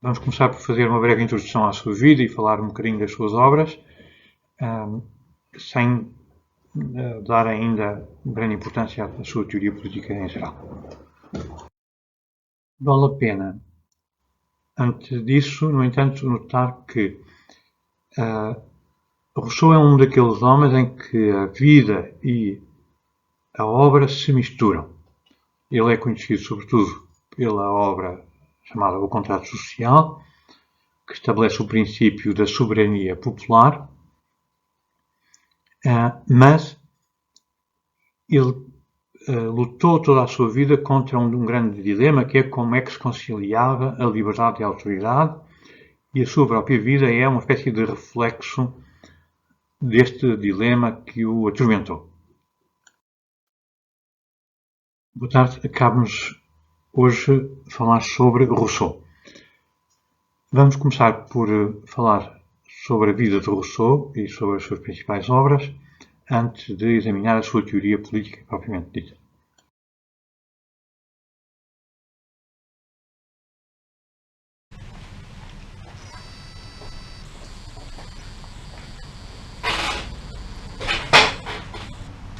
Vamos começar por fazer uma breve introdução à sua vida e falar um bocadinho das suas obras, sem dar ainda grande importância à sua teoria política em geral. Vale a pena, antes disso, no entanto, notar que Rousseau é um daqueles homens em que a vida e a obra se misturam. Ele é conhecido sobretudo pela obra chamada O Contrato Social, que estabelece o princípio da soberania popular, mas ele lutou toda a sua vida contra um grande dilema, que é como é que se conciliava a liberdade e a autoridade, e a sua própria vida é uma espécie de reflexo deste dilema que o atormentou. Boa tarde, cabe-nos hoje falar sobre Rousseau. Vamos começar por falar sobre a vida de Rousseau e sobre as suas principais obras, antes de examinar a sua teoria política propriamente dita.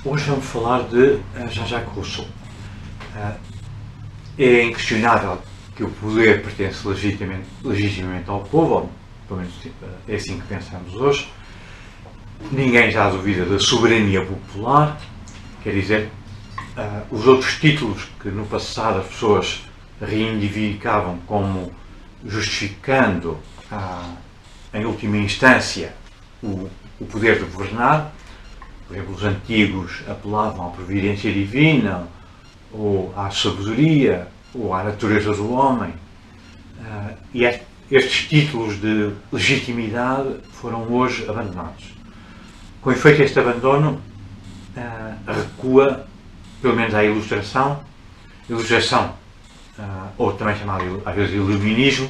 Hoje vamos falar de Jean-Jacques Rousseau. É inquestionável que o poder pertence legitimamente ao povo, ou pelo menos é assim que pensamos hoje. Ninguém já duvida da soberania popular, quer dizer, os outros títulos que no passado as pessoas reivindicavam como justificando, em última instância, o poder de governar. Por exemplo, os antigos apelavam à providência divina, ou à sabedoria, ou à natureza do homem. E estes títulos de legitimidade foram hoje abandonados. Com efeito, este abandono recua, pelo menos à ilustração, ou também chamado às vezes iluminismo,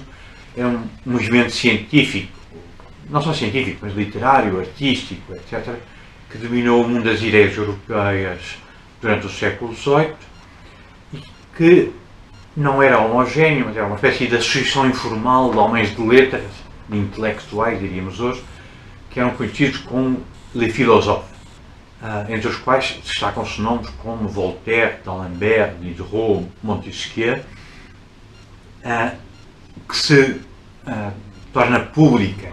é um movimento científico, não só científico, mas literário, artístico, etc., que dominou o mundo das ideias europeias durante o século XVIII e que não era homogéneo, mas era uma espécie de associação informal de homens de letras, de intelectuais, diríamos hoje, que eram conhecidos como les philosophes, entre os quais destacam-se nomes como Voltaire, D'Alembert, Diderot, Montesquieu, que se torna pública,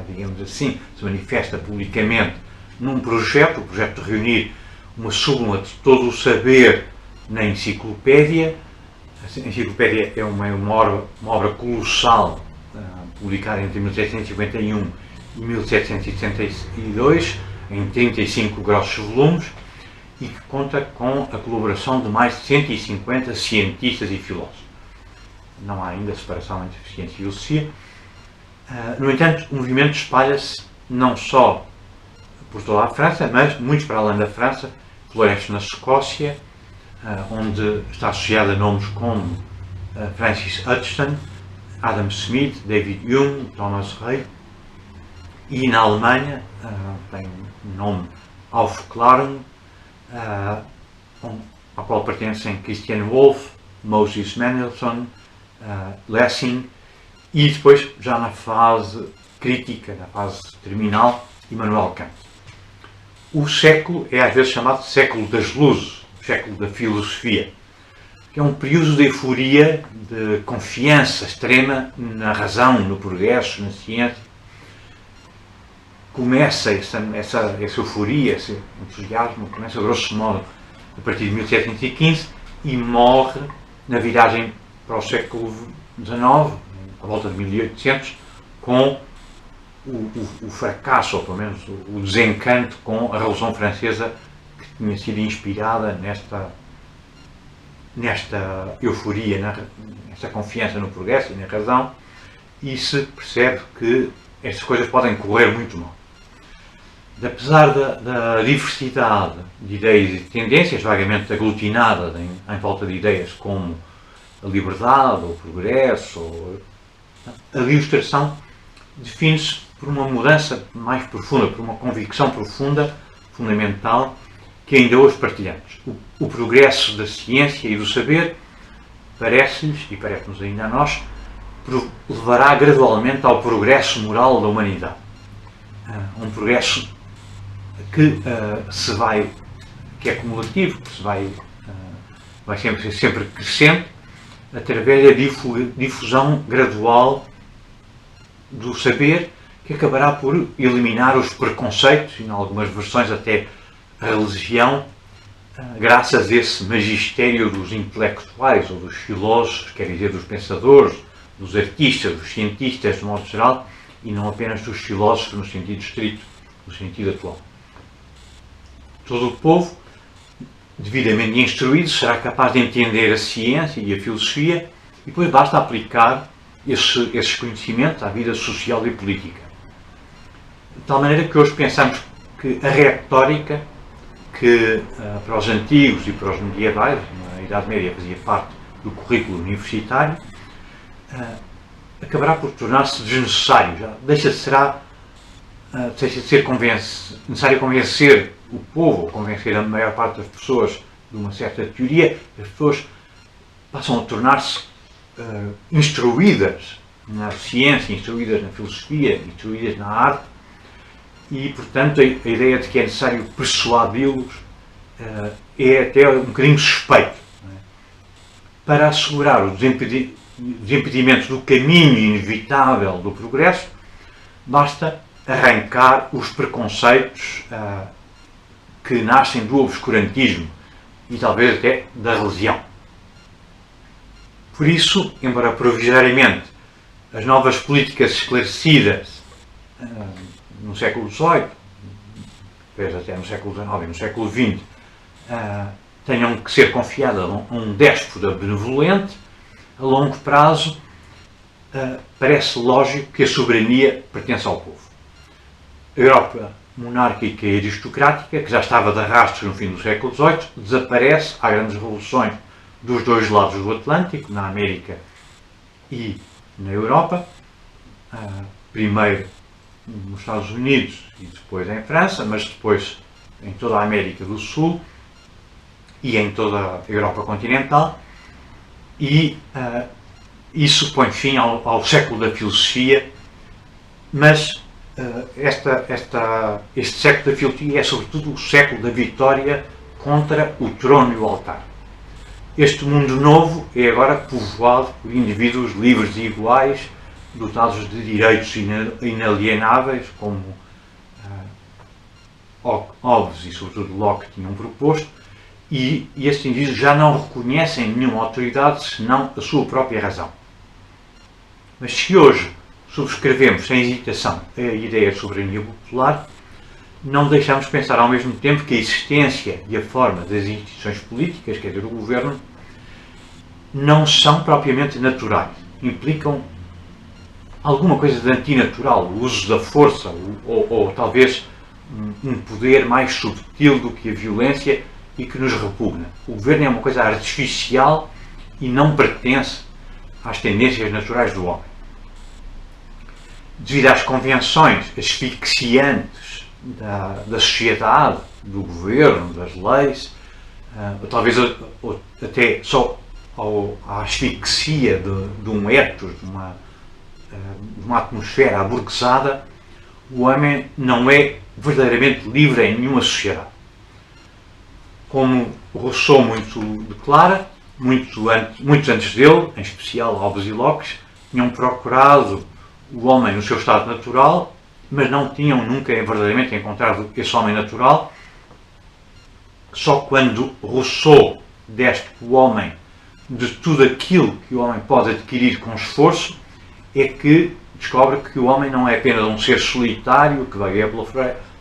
digamos assim, se manifesta publicamente num projeto, o projeto de reunir uma súmula de todo o saber na enciclopédia. A enciclopédia é uma obra colossal, publicada entre 1751 e 1772, em 35 grossos volumes, e que conta com a colaboração de mais de 150 cientistas e filósofos. Não há ainda separação entre ciência e filosofia. No entanto, o movimento espalha-se não só por toda a França, mas muito para além da França. Floresce na Escócia, onde está associado a nomes como Francis Hutcheson, Adam Smith, David Hume, Thomas Reid, e na Alemanha tem o nome Aufklärung, ao qual pertencem Christian Wolff, Moses Mendelssohn, Lessing, e depois, já na fase crítica, na fase terminal, Immanuel Kant. O século é às vezes chamado século das luzes, século da filosofia, que é um período de euforia, de confiança extrema na razão, no progresso, na ciência. Começa essa euforia, esse entusiasmo, começa grosso modo a partir de 1715 e morre na viragem para o século XIX, à volta de 1800, com o fracasso, ou pelo menos o desencanto com a Revolução Francesa, que tinha sido inspirada nesta euforia, nesta confiança no progresso e na razão, e se percebe que estas coisas podem correr muito mal. Apesar da diversidade de ideias e de tendências, vagamente aglutinada em volta de ideias como a liberdade, ou o progresso, a ilustração define-se por uma mudança mais profunda, por uma convicção profunda, fundamental, que ainda hoje partilhamos. O progresso da ciência e do saber parece-lhes, e parece-nos ainda a nós, levará gradualmente ao progresso moral da humanidade. Um progresso que é cumulativo, que vai sempre crescendo, através da difusão gradual do saber, que acabará por eliminar os preconceitos, e em algumas versões até a religião, graças a esse magistério dos intelectuais ou dos filósofos, quer dizer, dos pensadores, dos artistas, dos cientistas, de modo geral, e não apenas dos filósofos no sentido estrito, no sentido atual. Todo o povo, devidamente instruído, será capaz de entender a ciência e a filosofia, e depois basta aplicar esses conhecimentos à vida social e política. De tal maneira que hoje pensamos que a retórica, que para os antigos e para os medievais, na Idade Média fazia parte do currículo universitário, acabará por tornar-se desnecessário. Já deixa de ser necessário convencer o povo, ou convencer a maior parte das pessoas de uma certa teoria. As pessoas passam a tornar-se instruídas na ciência, instruídas na filosofia, instruídas na arte, e, portanto, a ideia de que é necessário persuadi-los é até um bocadinho suspeito. Não é? Para assegurar os impedimentos do caminho inevitável do progresso, basta arrancar os preconceitos que nascem do obscurantismo e talvez até da religião. Por isso, embora provisoriamente as novas políticas esclarecidas no século XVIII, depois até no século XIX e no século XX, tenham que ser confiadas a um déspota benevolente, a longo prazo parece lógico que a soberania pertence ao povo. A Europa monárquica e aristocrática, que já estava de arrastos no fim do século XVIII, desaparece. Há grandes revoluções dos dois lados do Atlântico, na América e na Europa, primeiro nos Estados Unidos e depois em França, mas depois em toda a América do Sul e em toda a Europa continental, e isso põe fim ao século da filosofia, mas este século da filosofia é sobretudo o século da vitória contra o trono e o altar. Este mundo novo é agora povoado por indivíduos livres e iguais, dotados de direitos inalienáveis, como Hobbes e sobretudo Locke tinham proposto, e estes indivíduos já não reconhecem nenhuma autoridade senão a sua própria razão. Mas se hoje subscrevemos sem hesitação a ideia de soberania popular, não deixamos de pensar ao mesmo tempo que a existência e a forma das instituições políticas, quer dizer, o governo, não são propriamente naturais. Implicam alguma coisa de antinatural, o uso da força, ou talvez um poder mais subtil do que a violência e que nos repugna. O governo é uma coisa artificial e não pertence às tendências naturais do homem. Devido às convenções asfixiantes da sociedade, do governo, das leis, talvez até só à asfixia de um ethos, de uma atmosfera aburguesada, o homem não é verdadeiramente livre em nenhuma sociedade. Como Rousseau muito declara, muitos antes dele, em especial Hobbes e Locke, tinham procurado o homem no seu estado natural, mas não tinham nunca verdadeiramente encontrado esse homem natural. Só quando Rousseau despe o homem de tudo aquilo que o homem pode adquirir com esforço, é que descobre que o homem não é apenas um ser solitário que vagueia pela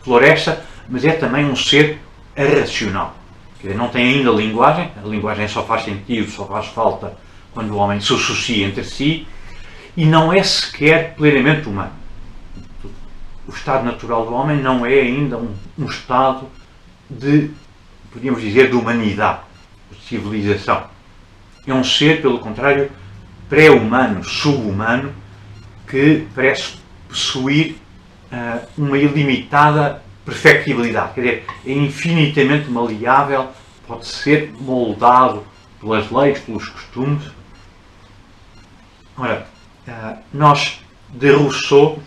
floresta, mas é também um ser irracional. Quer dizer, não tem ainda linguagem, a linguagem só faz sentido, só faz falta quando o homem se associa entre si, e não é sequer plenamente humano. O estado natural do homem não é ainda um estado de, podíamos dizer, de humanidade, de civilização. É um ser, pelo contrário, pré-humano, sub-humano, que parece possuir uma ilimitada perfectibilidade. Quer dizer, é infinitamente maleável, pode ser moldado pelas leis, pelos costumes. Ora, Nós, de Rousseau,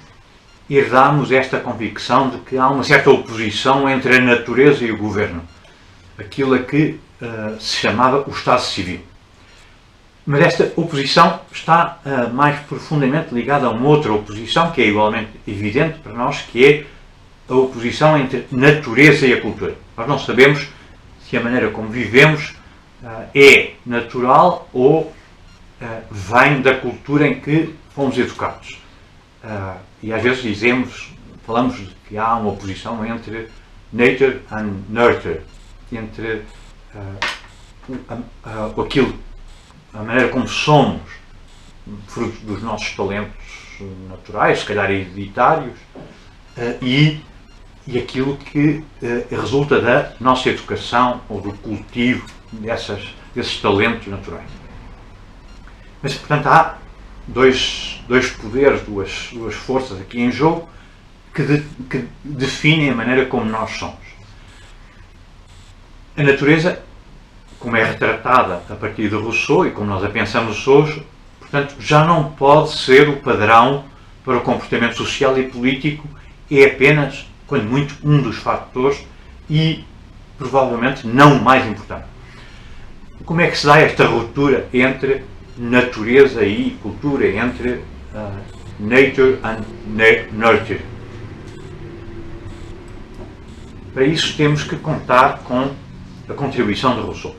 herdamos esta convicção de que há uma certa oposição entre a natureza e o governo. Aquilo a que se chamava o Estado Civil. Mas esta oposição está mais profundamente ligada a uma outra oposição, que é igualmente evidente para nós, que é a oposição entre natureza e a cultura. Nós não sabemos se a maneira como vivemos é natural ou vem da cultura em que fomos educados. E às vezes falamos de que há uma oposição entre nature and nurture, entre a maneira como somos, fruto dos nossos talentos naturais, se calhar hereditários, e aquilo que resulta da nossa educação ou do cultivo desses talentos naturais. Mas, portanto, há dois poderes, duas forças aqui em jogo que definem a maneira como nós somos. A natureza, como é retratada a partir de Rousseau e como nós a pensamos hoje, portanto, já não pode ser o padrão para o comportamento social e político, é apenas, quando muito, um dos fatores e, provavelmente, não o mais importante. Como é que se dá esta ruptura entre natureza e cultura, entre nature and nurture? Para isso temos que contar com a contribuição de Rousseau.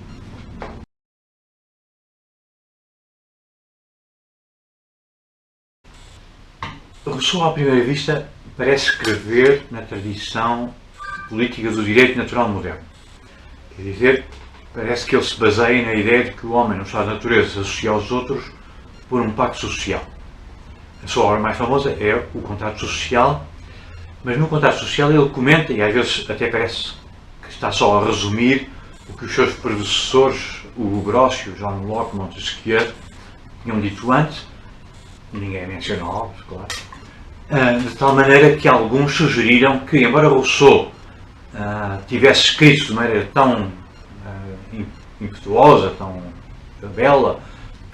Rousseau, à primeira vista, parece escrever na tradição política do direito natural moderno. Quer dizer, parece que ele se baseia na ideia de que o homem, no estado de natureza, se associa aos outros por um pacto social. A sua obra mais famosa é o Contrato Social, mas no Contrato Social ele comenta, e às vezes até parece que está só a resumir o que os seus predecessores, Hugo Grotius, John Locke, Montesquieu, tinham dito antes, ninguém mencionou, claro, de tal maneira que alguns sugeriram que, embora Rousseau tivesse escrito de maneira tão impetuosa, tão bela,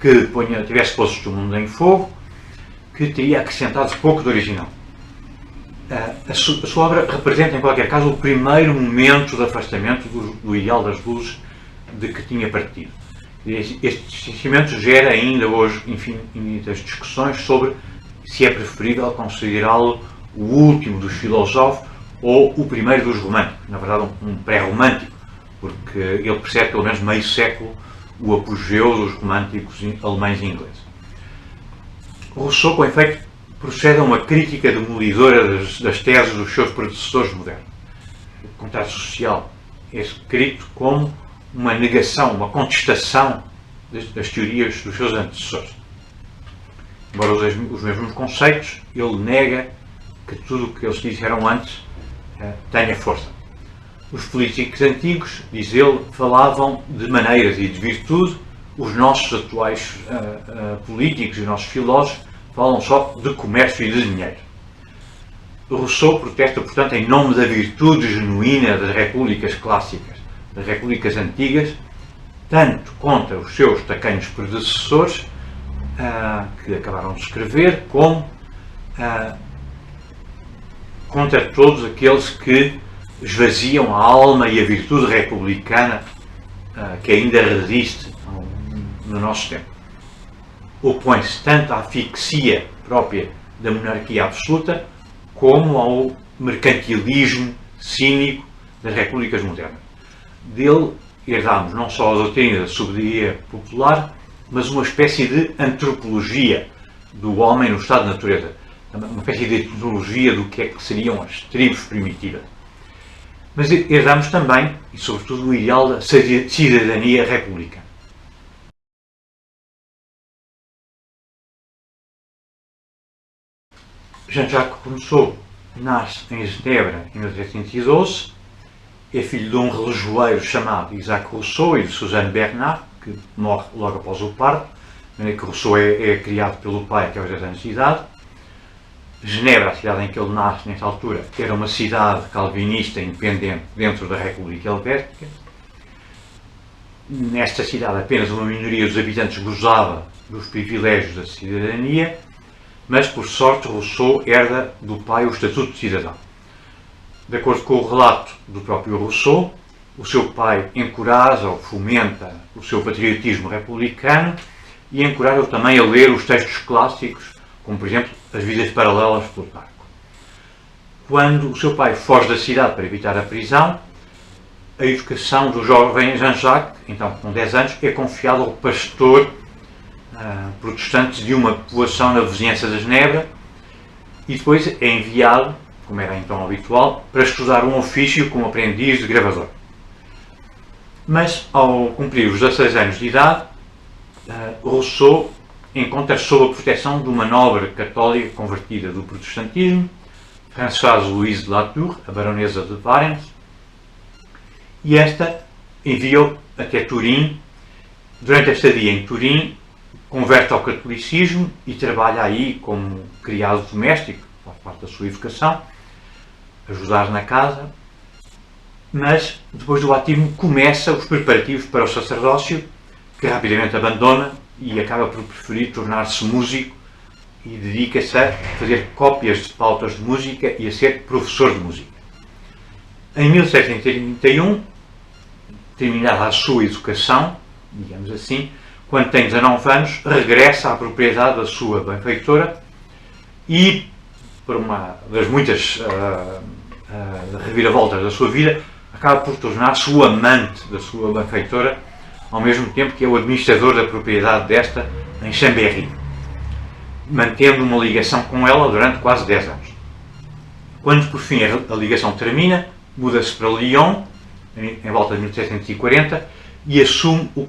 que tivesse posto o mundo em fogo, que teria acrescentado pouco do original. A sua obra representa, em qualquer caso, o primeiro momento de afastamento do ideal das luzes de que tinha partido. Este distanciamento gera ainda hoje infinitas discussões sobre se é preferível considerá-lo o último dos filósofos ou o primeiro dos românticos. Na verdade, um pré-romântico, porque ele precede pelo menos meio século o apogeu dos românticos alemães e ingleses. Rousseau, com efeito, procede a uma crítica demolidora das teses dos seus predecessores modernos. O Contrato Social é escrito como uma negação, uma contestação das teorias dos seus antecessores. Embora os mesmos conceitos, ele nega que tudo o que eles disseram antes tenha força. Os políticos antigos, diz ele, falavam de maneiras e de virtude, os nossos atuais políticos e os nossos filósofos falam só de comércio e de dinheiro. Rousseau protesta, portanto, em nome da virtude genuína das repúblicas clássicas, das repúblicas antigas, tanto contra os seus tacanhos predecessores, que acabaram de escrever, como contra todos aqueles que esvaziam a alma e a virtude republicana que ainda resiste no nosso tempo. Opõe-se tanto à asfixia própria da monarquia absoluta como ao mercantilismo cínico das repúblicas modernas. Dele herdamos não só a doutrina da soberania popular, mas uma espécie de antropologia do homem no estado de natureza, uma espécie de etnologia do que é que seriam as tribos primitivas. Mas herdamos também, e sobretudo, o ideal da cidadania republicana. Jean-Jacques Rousseau nasce em Genebra em 1712, é filho de um relojoeiro chamado Isaac Rousseau e de Suzanne Bernard, que morre logo após o parto, de maneira que Rousseau é criado pelo pai até aos 10 anos de idade. Genebra, a cidade em que ele nasce nesta altura, era uma cidade calvinista independente dentro da República Helvética. Nesta cidade apenas uma minoria dos habitantes gozava dos privilégios da cidadania mas por sorte Rousseau herda do pai o estatuto de cidadão. De acordo com o relato do próprio Rousseau, o seu pai encoraja ou fomenta o seu patriotismo republicano e encoraja-o também a ler os textos clássicos, como por exemplo As Vidas Paralelas de Plutarco. Quando o seu pai foge da cidade para evitar a prisão, a educação do jovem Jean-Jacques, então com 10 anos, é confiada ao pastor protestante de uma povoação na vizinhança de Genebra e depois é enviado, como era então habitual, para estudar um ofício como aprendiz de gravador. Mas, ao cumprir os 16 anos de idade, Rousseau encontra-se sob a proteção de uma nobre católica convertida do protestantismo, Françoise Louise de Latour, a baronesa de Valence, e esta enviou até Turim. Durante a estadia em Turim, converte ao catolicismo e trabalha aí como criado doméstico, faz parte da sua educação, ajudar na casa, mas depois do batismo começa os preparativos para o sacerdócio, que rapidamente abandona e acaba por preferir tornar-se músico e dedica-se a fazer cópias de pautas de música e a ser professor de música. Em 1731, terminada a sua educação, digamos assim, quando tem 19 anos, regressa à propriedade da sua benfeitora e, por uma das muitas reviravoltas da sua vida, acaba por tornar-se o amante da sua benfeitora, ao mesmo tempo que é o administrador da propriedade desta em Chambéry, mantendo uma ligação com ela durante quase 10 anos. Quando por fim a ligação termina, muda-se para Lyon, em volta de 1740, e assume o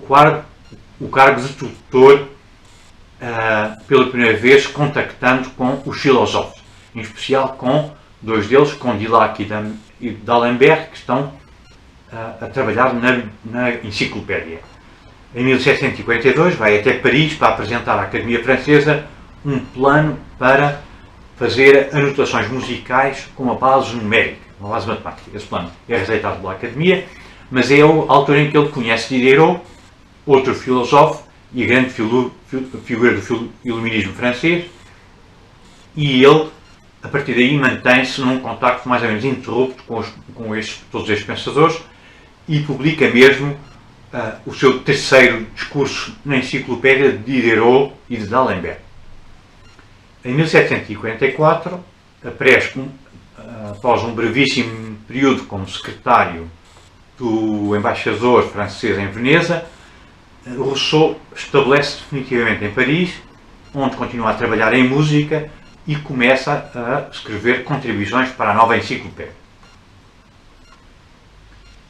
cargo de tutor pela primeira vez, contactando com os filósofos, em especial com dois deles, com Dillac e d'Alembert, que estão a trabalhar na enciclopédia. Em 1742 vai até Paris para apresentar à Academia Francesa um plano para fazer anotações musicais com uma base numérica, uma base matemática. Esse plano é rejeitado pela Academia, mas é a altura em que ele conhece Diderot, outro filósofo e grande figura do iluminismo francês, e ele, a partir daí, mantém-se num contacto mais ou menos ininterrupto com todos estes pensadores e publica mesmo o seu terceiro discurso na enciclopédia de Diderot e de d'Alembert. Em 1744, após um brevíssimo período como secretário do embaixador francês em Veneza, Rousseau estabelece definitivamente em Paris, onde continua a trabalhar em música e começa a escrever contribuições para a nova enciclopédia.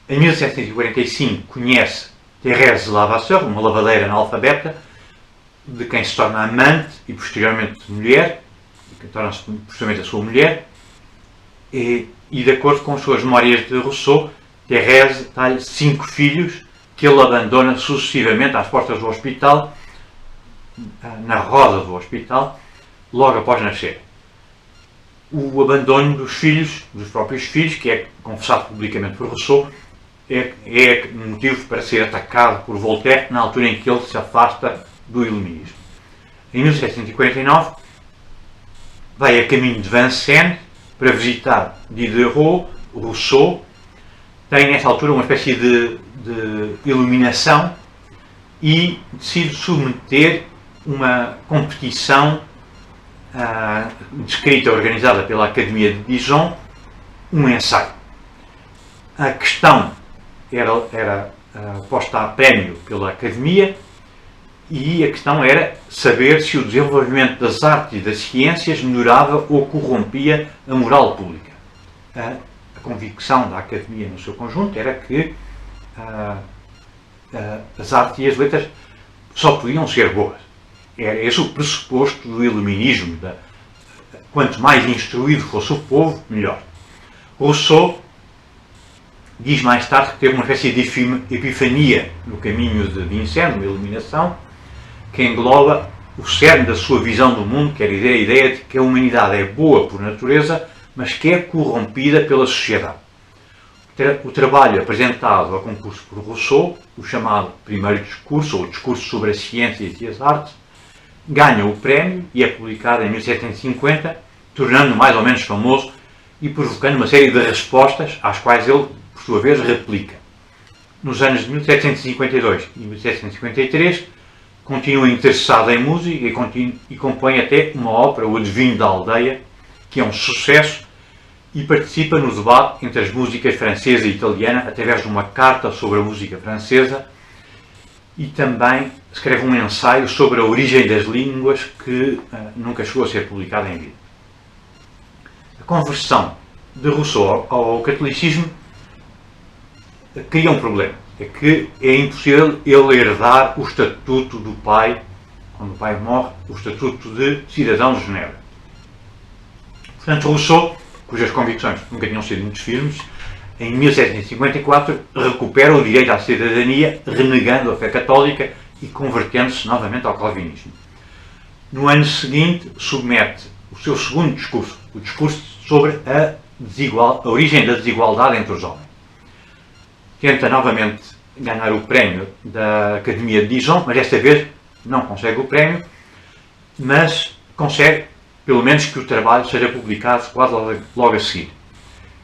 Em 1745 conhece Thérèse Lavasseur, uma lavadeira analfabeta, de quem se torna amante e posteriormente mulher, que torna-se posteriormente a sua mulher, e de acordo com as suas memórias de Rousseau, Thérèse dá-lhe 5 filhos que ele abandona sucessivamente às portas do hospital, na roda do hospital, logo após nascer. O abandono dos próprios filhos, que é confessado publicamente por Rousseau, é motivo para ser atacado por Voltaire na altura em que ele se afasta do iluminismo. Em 1749 vai a caminho de Vincennes para visitar Diderot. Rousseau tem nessa altura uma espécie de iluminação e decide submeter uma competição de escrita organizada pela Academia de Dijon, um ensaio. A questão era posta a prémio pela Academia e a questão era saber se o desenvolvimento das artes e das ciências melhorava ou corrompia a moral pública. A convicção da Academia no seu conjunto era que as artes e as letras só podiam ser boas. Era esse o pressuposto do iluminismo. Quanto mais instruído fosse o povo, melhor. Rousseau diz mais tarde que teve uma espécie de epifania no caminho de Vincennes, uma iluminação, que engloba o cerne da sua visão do mundo, quer dizer, a ideia de que a humanidade é boa por natureza, mas que é corrompida pela sociedade. O trabalho apresentado ao concurso por Rousseau, o chamado primeiro discurso, ou discurso sobre as ciências e as artes, ganha o prémio e é publicado em 1750, tornando-o mais ou menos famoso e provocando uma série de respostas às quais ele, por sua vez, replica. Nos anos de 1752 e 1753, continua interessado em música e compõe até uma ópera, O Adivinho da Aldeia, que é um sucesso, e participa no debate entre as músicas francesa e italiana através de uma carta sobre a música francesa, e também escreve um ensaio sobre a origem das línguas que nunca chegou a ser publicado em vida. A conversão de Rousseau ao catolicismo cria um problema. É que é impossível ele herdar o estatuto do pai, quando o pai morre, o estatuto de cidadão de Genebra. Portanto, Rousseau, cujas convicções nunca tinham sido muito firmes, em 1754 recupera o direito à cidadania, renegando a fé católica e convertendo-se novamente ao calvinismo. No ano seguinte, submete o seu segundo discurso, o discurso sobre a origem da desigualdade entre os homens. Tenta novamente ganhar o prémio da Academia de Dijon, mas desta vez não consegue o prémio, mas consegue, pelo menos, que o trabalho seja publicado quase logo a seguir.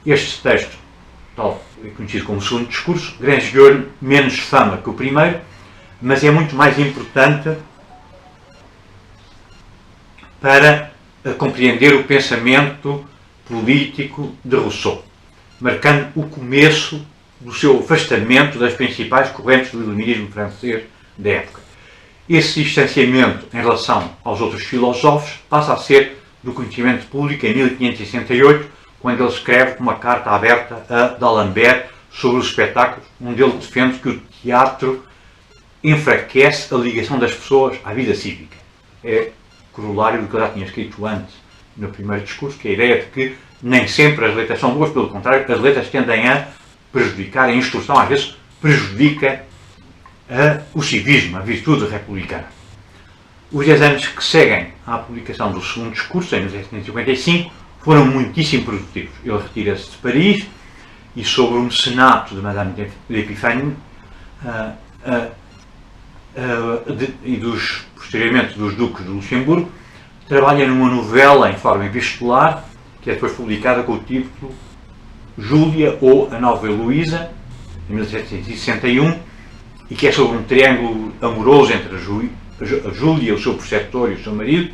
Este texto, tal conhecido como o segundo discurso, granjeou menos fama que o primeiro, mas é muito mais importante para compreender o pensamento político de Rousseau, marcando o começo do seu afastamento das principais correntes do iluminismo francês da época. Esse distanciamento em relação aos outros filósofos passa a ser do conhecimento público em 1568, quando ele escreve uma carta aberta a D'Alembert sobre os espetáculos, onde ele defende que o teatro enfraquece a ligação das pessoas à vida cívica. É corolário do que eu já tinha escrito antes no primeiro discurso, que é a ideia de que nem sempre as letras são boas, pelo contrário, as letras tendem a prejudicar, a instrução às vezes prejudica o civismo, a virtude republicana. Os 10 anos que seguem à publicação do segundo discurso, em 1755, foram muitíssimo produtivos. Ele retira-se de Paris e, sobre o mecenato de Madame d'Epiphanie e posteriormente dos duques de Luxemburgo, trabalha numa novela em forma epistolar, que é depois publicada com o título Júlia ou a Nova Heloísa, em 1761, e que é sobre um triângulo amoroso entre a Júlia, o seu preceptor e o seu marido,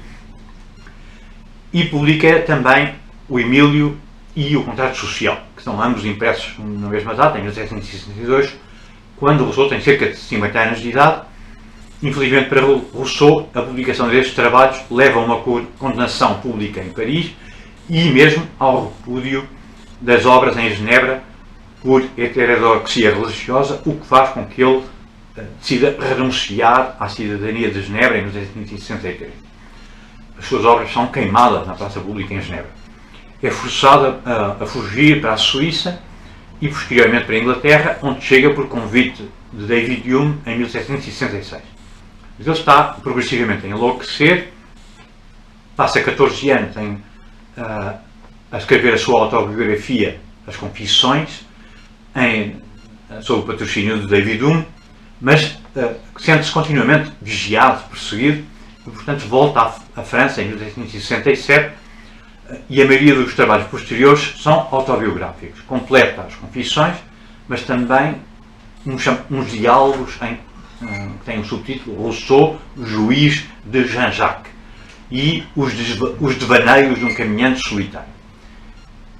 e publica também o Emílio e o Contrato Social, que são ambos impressos na mesma data, em 1762, quando Rousseau tem cerca de 50 anos de idade. Infelizmente para Rousseau, a publicação destes trabalhos leva a uma condenação pública em Paris e mesmo ao repúdio das obras em Genebra por heterodoxia religiosa, o que faz com que ele decida renunciar à cidadania de Genebra em 1763. As suas obras são queimadas na praça pública em Genebra. É forçado a fugir para a Suíça e posteriormente para a Inglaterra, onde chega por convite de David Hume em 1766. Mas ele está progressivamente a enlouquecer, passa 14 anos a escrever a sua autobiografia, As Confissões, sob o patrocínio de David Hume, mas sente-se continuamente vigiado, perseguido, e portanto volta à França em 1767, e a maioria dos trabalhos posteriores são autobiográficos. Completa as Confissões, mas também uns diálogos que têm o subtítulo Rousseau, juiz de Jean-Jacques, e os devaneios de um caminhante solitário.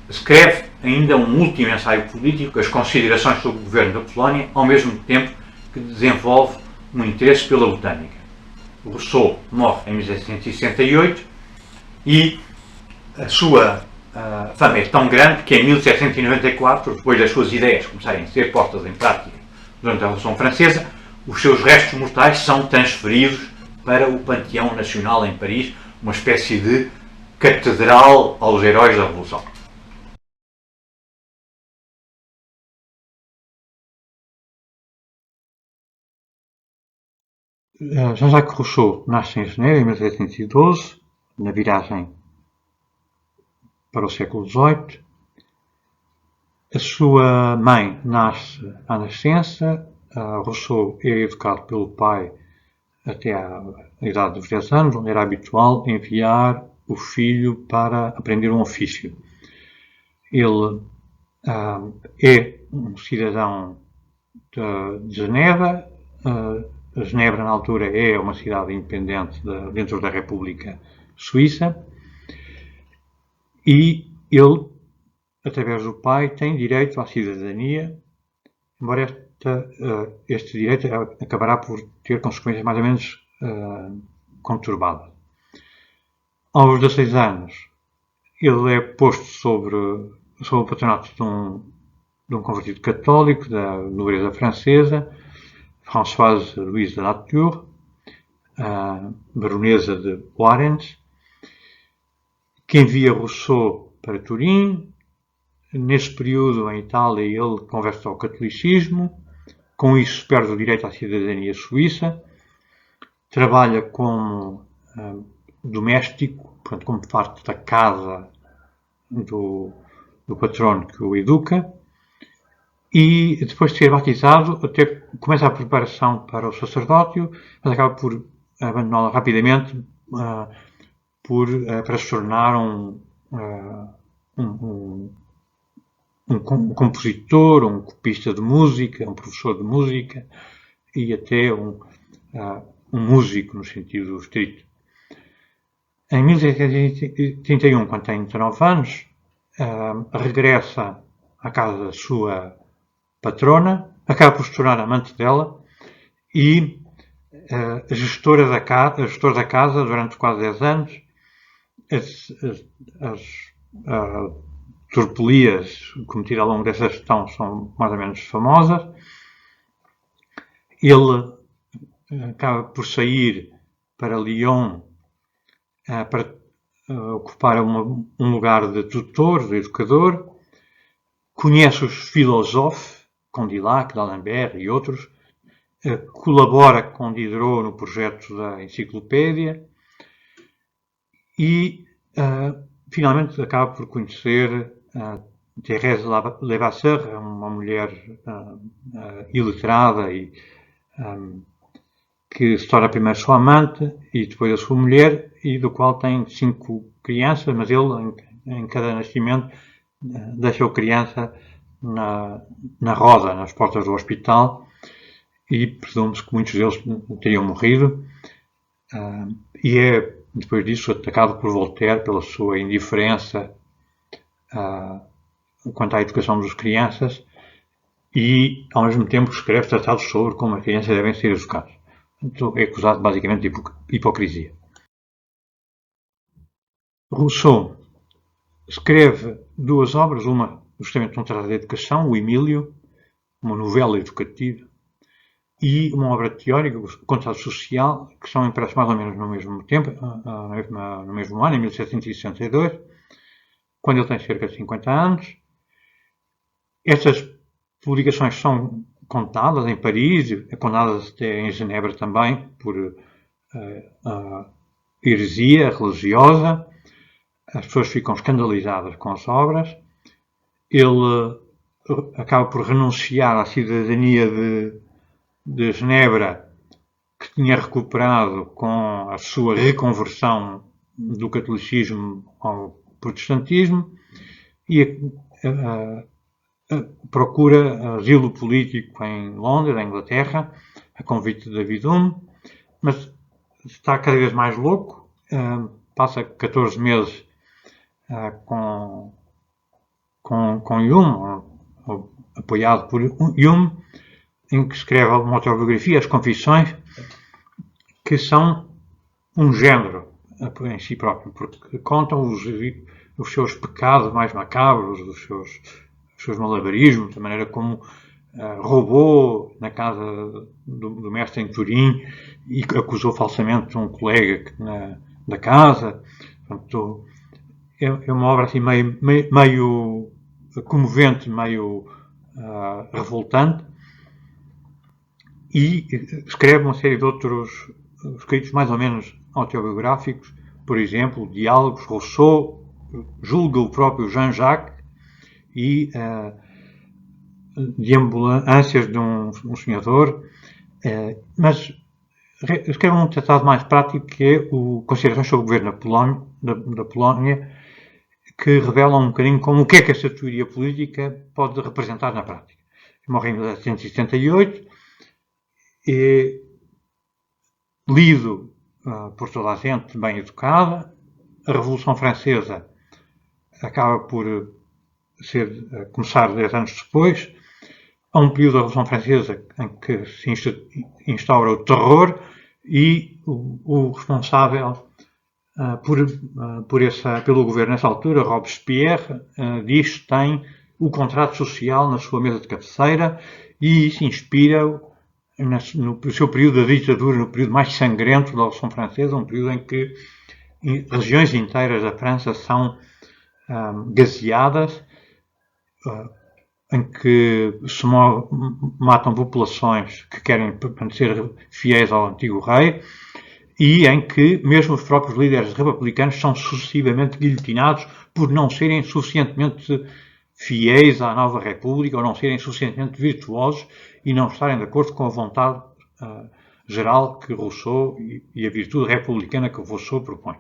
Escreve ainda um último ensaio político, As Considerações sobre o Governo da Polónia, ao mesmo tempo que desenvolve um interesse pela botânica. Rousseau morre em 1768 e a sua fama é tão grande que em 1794, depois das suas ideias começarem a ser postas em prática durante a Revolução Francesa, os seus restos mortais são transferidos para o Panteão Nacional em Paris, uma espécie de catedral aos heróis da Revolução. Jean-Jacques Rousseau nasce em Genebra em 1712, na viragem para o século XVIII. A sua mãe nasce à nascença. Rousseau é educado pelo pai até à idade dos 10 anos, onde era habitual enviar o filho para aprender um ofício. Ele é um cidadão de Genebra. Genebra, na altura, é uma cidade independente dentro da República Suíça, e ele, através do pai, tem direito à cidadania, embora este direito acabará por ter consequências mais ou menos conturbadas. Aos 16 anos, ele é posto sob o patronato de um convertido católico da nobreza francesa, Françoise Louise de Latour, baronesa de Warens, que envia Rousseau para Turim. Nesse período, em Itália, ele converte ao catolicismo, com isso perde o direito à cidadania suíça, trabalha como doméstico, portanto, como parte da casa do patrono que o educa, e depois de ser batizado, até começa a preparação para o sacerdócio, mas acaba por abandoná-la rapidamente para se tornar um compositor, um copista de música, um professor de música e até um músico no sentido estrito. Em 1731, quando tem 19 anos, regressa à casa da sua patrona, acaba por se tornar amante dela e gestor da casa durante quase 10 anos. As tropelias cometidas ao longo dessa gestão são mais ou menos famosas. Ele acaba por sair para Lyon para ocupar um lugar de tutor, de educador. Conhece os filósofos, Condillac, D'Alembert e outros. Colabora com Diderot no projeto da enciclopédia e finalmente acaba por conhecer Thérèse Levasseur, uma mulher iletrada e que se torna primeiro sua amante e depois a sua mulher, e do qual tem 5 crianças, mas ele, em cada nascimento, deixa a criança na roda, nas portas do hospital, e presume-se que muitos deles teriam morrido, e é depois disso atacado por Voltaire pela sua indiferença quanto à educação das crianças, e ao mesmo tempo escreve tratados sobre como as crianças devem ser educadas. Então, é acusado basicamente de hipocrisia. Rousseau escreve 2 obras, uma justamente um tratado de educação, o Emílio, uma novela educativa, e uma obra teórica, o Contrato Social, que são impressos mais ou menos no mesmo tempo, no mesmo ano, em 1762, quando ele tem cerca de 50 anos. Estas publicações são contadas em Paris, contadas até em Genebra também, por heresia religiosa. As pessoas ficam escandalizadas com as obras. Ele acaba por renunciar à cidadania de Genebra, que tinha recuperado com a sua reconversão do catolicismo ao protestantismo, e procura asilo político em Londres, na Inglaterra, a convite de David Hume, mas está cada vez mais louco. Passa 14 meses com Hume, apoiado por Hume, em que escreve uma autobiografia, As Confissões, que são um género em si próprio, porque contam os seus pecados mais macabros, os seus malabarismos, da maneira como roubou na casa do mestre em Turim e acusou falsamente um colega da casa. Portanto, é uma obra assim meio comovente, meio revoltante, e escreve uma série de outros escritos mais ou menos autobiográficos, por exemplo, Diálogos, Rousseau, julga o próprio Jean-Jacques, e Deambulâncias de um sonhador, mas escreva um tratado mais prático que é o Considerações sobre o Governo da Polónia, que revela um bocadinho como o que é que esta teoria política pode representar na prática. Morre em 1978 e lido por toda a gente bem educada. A Revolução Francesa acaba por começar 10 anos depois. Há um período da Revolução Francesa em que se instaura o terror e o responsável pelo governo nessa altura, Robespierre, diz que tem o contrato social na sua mesa de cabeceira e isso inspira-o no seu período da ditadura, no período mais sangrento da Revolução Francesa, um período em que regiões inteiras da França são gaseadas, em que se matam populações que querem permanecer fiéis ao antigo rei e em que mesmo os próprios líderes republicanos são sucessivamente guilhotinados por não serem suficientemente fiéis à nova república ou não serem suficientemente virtuosos e não estarem de acordo com a vontade geral que Rousseau e a virtude republicana que Rousseau propõe.